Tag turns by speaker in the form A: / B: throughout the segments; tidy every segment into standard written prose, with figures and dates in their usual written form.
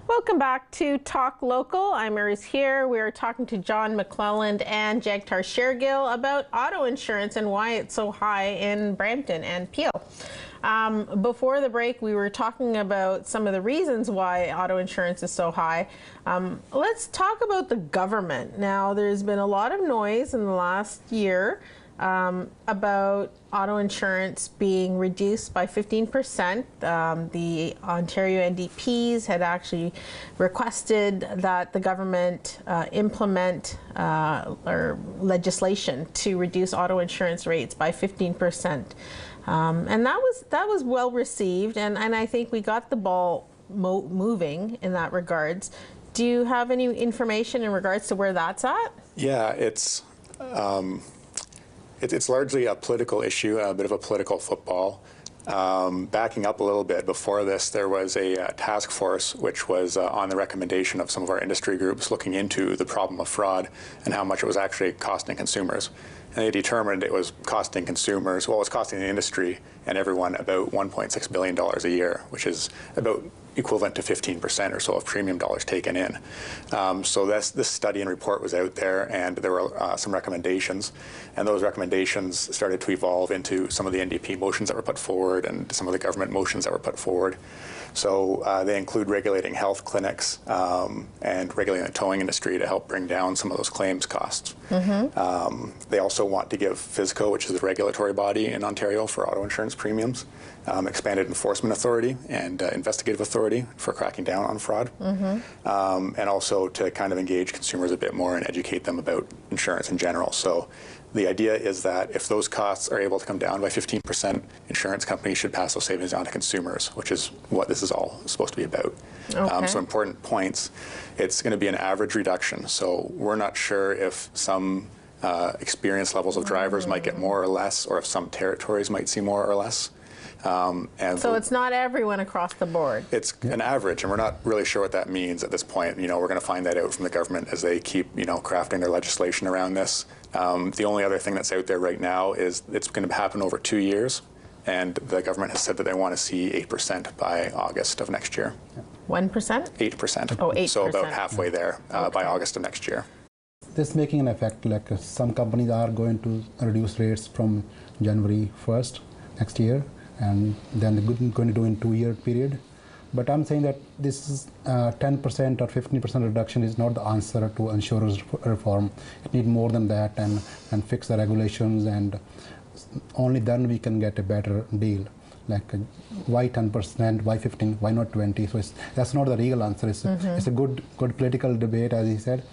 A: Welcome back to Talk Local. I'm Iris here. We're talking to John McClelland and Jagtar Shergill about auto insurance and why it's so high in Brampton and Peel. Before the break, we were talking about some of the reasons why auto insurance is so high. Let's talk about the government. Now, there's been a lot of noise in the last year about auto insurance being reduced by 15%. The Ontario NDPs had actually requested that the government implement legislation to reduce auto insurance rates by 15%. And that was well received, and I think we got the ball moving in that regards. Do you have any information in regards to where that's at?
B: Yeah, it's largely a political issue, a bit of a political football. Backing up a little bit, before this there was a task force which was on the recommendation of some of our industry groups looking into the problem of fraud and how much it was actually costing consumers. And they determined it was costing consumers, well, it was costing the industry and everyone about $1.6 billion a year, which is about equivalent to 15% or so of premium dollars taken in. So this study and report was out there, and there were some recommendations, and those recommendations started to evolve into some of the NDP motions that were put forward and some of the government motions that were put forward. So they include regulating health clinics and regulating the towing industry to help bring down some of those claims costs. They also want to give FSCO, which is the regulatory body in Ontario for auto insurance premiums, expanded enforcement authority and investigative authority for cracking down on fraud, and also to kind of engage consumers a bit more and educate them about insurance in general. So the idea is that if those costs are able to come down by 15%, insurance companies should pass those savings on to consumers, which is what this is all supposed to be about.
A: Okay.
B: So important points, it's going to be an average reduction. So we're not sure if some experience levels of drivers might get more or less, or if some territories might see more or less. And
A: so it's not everyone across the board.
B: It's an average, and we're not really sure what that means at this point. You know, we're going to find that out from the government as they keep, crafting their legislation around this. The only other thing that's out there right now is it's going to happen over 2 years, and the government has said that they want to see 8% by August of next year.
A: 1%?
B: 8%.
A: Oh, 8%.
B: So about halfway there by August of next year.
C: This making an effect, like some companies are going to reduce rates from January 1st next year, and then they're going to do in 2-year period. But I'm saying that this is 10% or 15% reduction is not the answer to insurance reform. It needs more than that, and fix the regulations, and only then we can get a better deal. Like why 10%, why 15, why not 20? So that's not the real answer. It's a good political debate, as he said,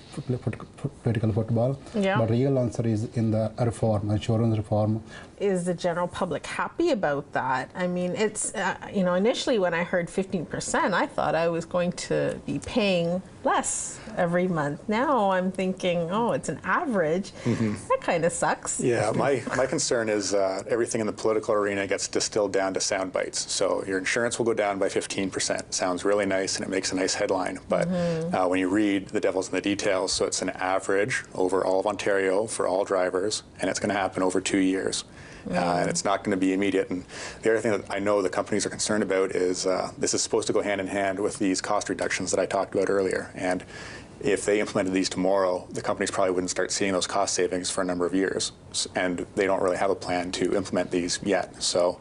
C: political football.
A: Yeah.
C: But real answer is in the reform, insurance reform.
A: Is the general public happy about that? I mean, it's, initially when I heard 15%, I thought I was going to be paying less every month. Now I'm thinking, oh, it's an average. That kind of sucks.
B: Yeah, my concern is everything in the political arena gets distilled down to sound bites. So your insurance will go down by 15%. Sounds really nice, and it makes a nice headline. But when you read, the devil's in the details. So it's an average over all of Ontario for all drivers, and it's going to happen over 2 years. And it's not going to be immediate. And the other thing that I know the companies are concerned about is this is supposed to go hand in hand with these cost reductions that I talked about earlier. And if they implemented these tomorrow, the companies probably wouldn't start seeing those cost savings for a number of years. And they don't really have a plan to implement these yet. So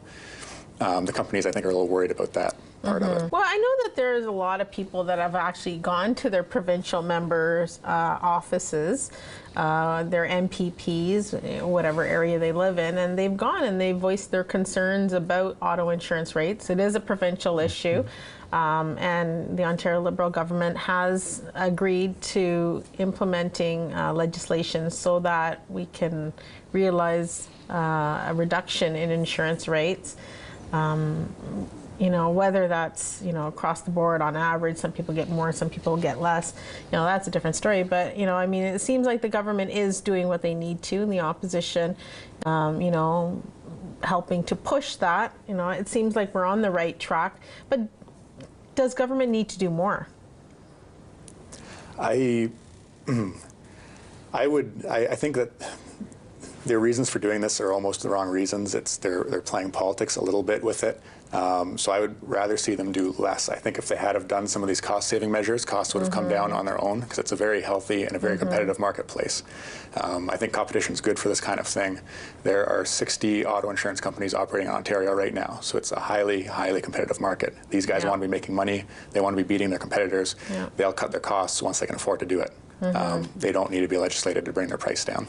B: the companies, I think, are a little worried about that part of it.
A: Well, I know that there's a lot of people that have actually gone to their provincial members' offices, their MPPs, whatever area they live in, and they've gone and they've voiced their concerns about auto insurance rates. It is a provincial issue, and the Ontario Liberal government has agreed to implementing legislation so that we can realize a reduction in insurance rates. Whether that's, across the board on average, some people get more, some people get less, that's a different story. But, it seems like the government is doing what they need to, and the opposition, helping to push that. It seems like we're on the right track. But does government need to do more?
B: I think that their reasons for doing this are almost the wrong reasons. They're playing politics a little bit with it. So I would rather see them do less. I think if they had have done some of these cost-saving measures, costs would have come down on their own, because it's a very healthy and a very competitive marketplace. I think competition is good for this kind of thing. There are 60 auto insurance companies operating in Ontario right now, so it's a highly, highly competitive market. These guys want to be making money. They want to be beating their competitors. They'll cut their costs once they can afford to do it. They don't need to be legislated to bring their price down.